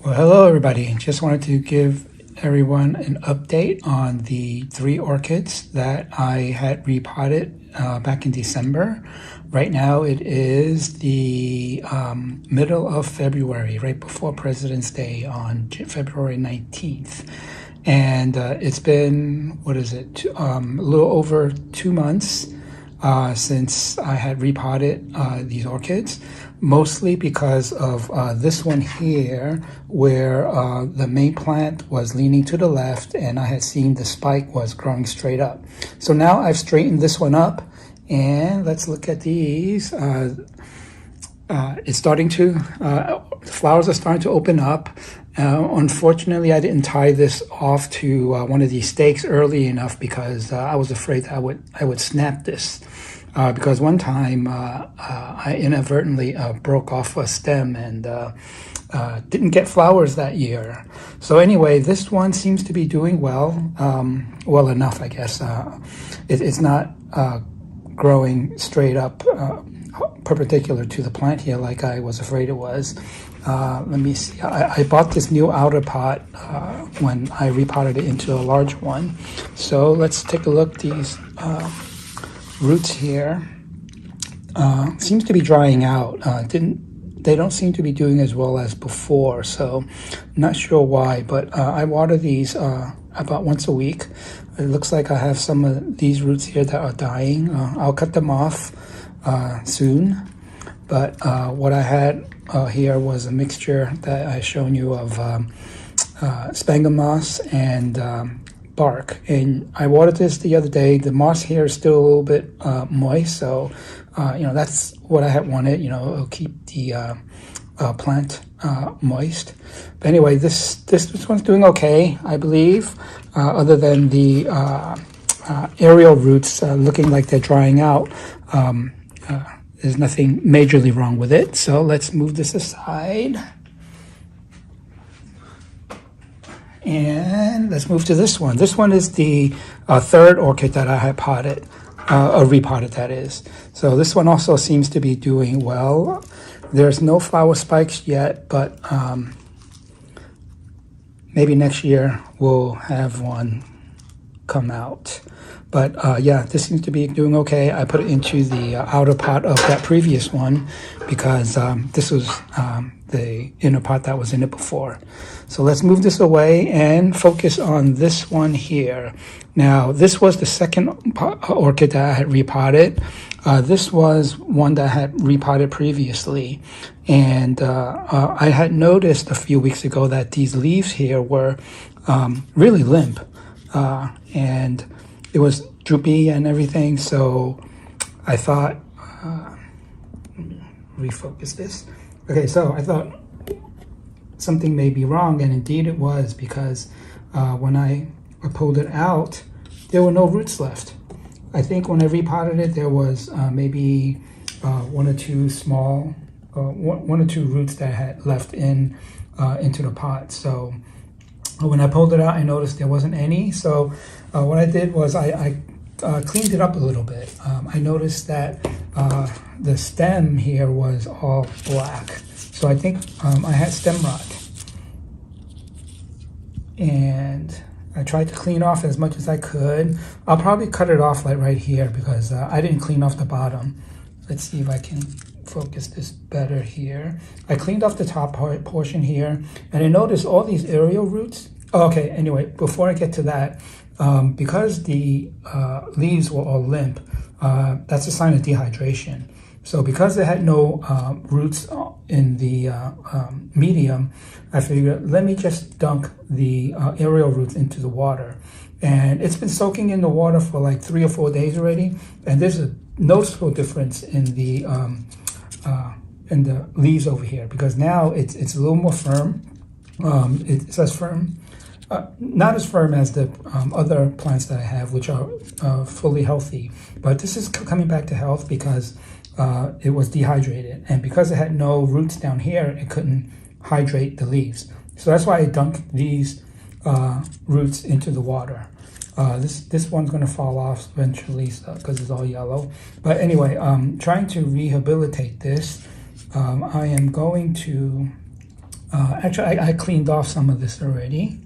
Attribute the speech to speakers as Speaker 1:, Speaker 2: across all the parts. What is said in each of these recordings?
Speaker 1: Well, hello everybody. Just wanted to give everyone an update on the 3 orchids that I had repotted back in December. Right now it is the middle of February, right before President's Day on February 19th. And it's been, a little over 2 months since I had repotted these orchids, mostly because of this one here, where the main plant was leaning to the left and I had seen the spike was growing straight up. So now I've straightened this one up, and let's look at these. It's starting to, the flowers are starting to open up. Unfortunately, I didn't tie this off to one of these stakes early enough because I was afraid that I would snap this. Because one time I inadvertently broke off a stem and didn't get flowers that year. So anyway, this one seems to be doing well, well enough, I guess. It's not growing straight up perpendicular to the plant here like I was afraid it was. Let me see. I bought this new outer pot when I repotted it into a large one. So let's take a look. These roots here seems to be drying out. They don't seem to be doing as well as before, so not sure why, but I water these about once a week. It looks like I have some of these roots here that are dying. I'll cut them off soon, but what I had here was a mixture that I shown you of sphagnum moss and bark, and I watered this the other day. The moss here is still a little bit moist, so that's what I had wanted. It'll keep the plant moist. But anyway, this one's doing okay, I believe, other than the aerial roots looking like they're drying out. There's nothing majorly wrong with it, so let's move this aside. And let's move to this one. This one is the 3rd orchid that I had potted, repotted, that is. So this one also seems to be doing well. There's no flower spikes yet, but maybe next year we'll have one come out. But yeah, this seems to be doing okay. I put it into the outer pot of that previous one because this was the inner pot that was in it before. So let's move this away and focus on this one here. Now, this was the 2nd orchid that I had repotted. This was one that I had repotted previously. And I had noticed a few weeks ago that these leaves here were really limp. And it was droopy and everything, so I thought, let me refocus this. Okay, so I thought something may be wrong, and indeed it was, because when I pulled it out, there were no roots left. I think when I repotted it, there was maybe 1 or 2 small, 1 or 2 roots that I had left into the pot. So when I pulled it out, I noticed there wasn't any. So what I did was I cleaned it up a little bit. I noticed that the stem here was all black. So I think I had stem rot. And I tried to clean off as much as I could. I'll probably cut it off like right here because I didn't clean off the bottom. Let's see if I can focus this better here. I cleaned off the top portion here, and I noticed all these aerial roots. Oh, okay, anyway, before I get to that, because the leaves were all limp, that's a sign of dehydration. So because it had no roots in the medium, I figured, let me just dunk the aerial roots into the water. And it's been soaking in the water for like 3 or 4 days already, and there's a noticeable difference in the leaves over here, because now it's a little more firm. It says firm. Not as firm as the other plants that I have, which are fully healthy. But this is coming back to health because it was dehydrated. And because it had no roots down here, it couldn't hydrate the leaves. So that's why I dunked these roots into the water. This one's going to fall off eventually because it's all yellow. But anyway, trying to rehabilitate this, I am going to Actually, I cleaned off some of this already.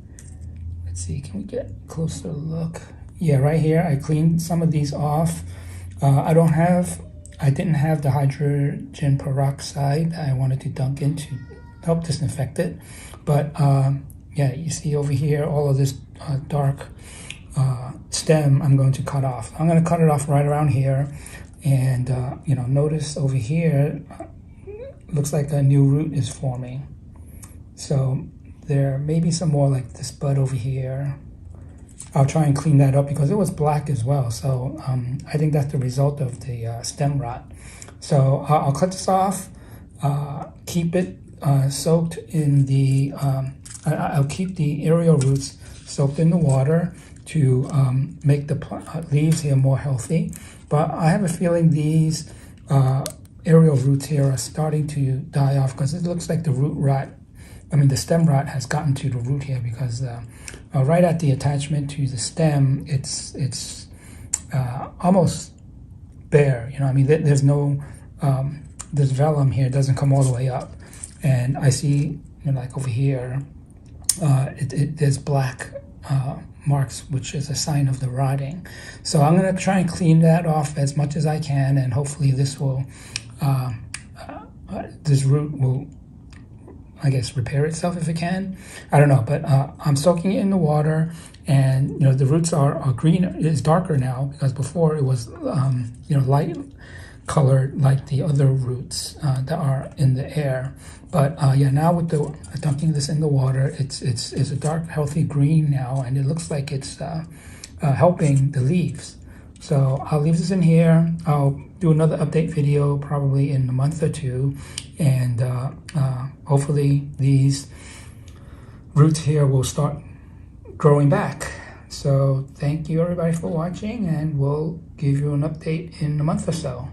Speaker 1: Let's see, can we get a closer look? Yeah, right here, I cleaned some of these off. I didn't have the hydrogen peroxide I wanted to dunk in to help disinfect it. But yeah, you see over here, all of this dark stem I'm going to cut off. I'm going to cut it off right around here. And, you know, notice over here, looks like a new root is forming. So there may be some more like this bud over here. I'll try and clean that up because it was black as well. So I think that's the result of the stem rot. So I'll cut this off, keep it soaked in the, I'll keep the aerial roots soaked in the water to make the leaves here more healthy. But I have a feeling these aerial roots here are starting to die off because it looks like the the stem rot has gotten to the root here because right at the attachment to the stem, it's almost bare. You know, I mean, there's no, this vellum here doesn't come all the way up. And I see, you know, like over here, there's black marks, which is a sign of the rotting. So I'm going to try and clean that off as much as I can, and hopefully this will, this root will, I guess, repair itself if it can. I don't know, but I'm soaking it in the water, and you know the roots are green. It's darker now because before it was you know, light colored like the other roots that are in the air. But yeah, now with the dunking this in the water, it's a dark, healthy green now, and it looks like it's helping the leaves. So I'll leave this in here. I'll do another update video probably in a month or two, and hopefully these roots here will start growing back. So thank you everybody for watching, and we'll give you an update in a month or so.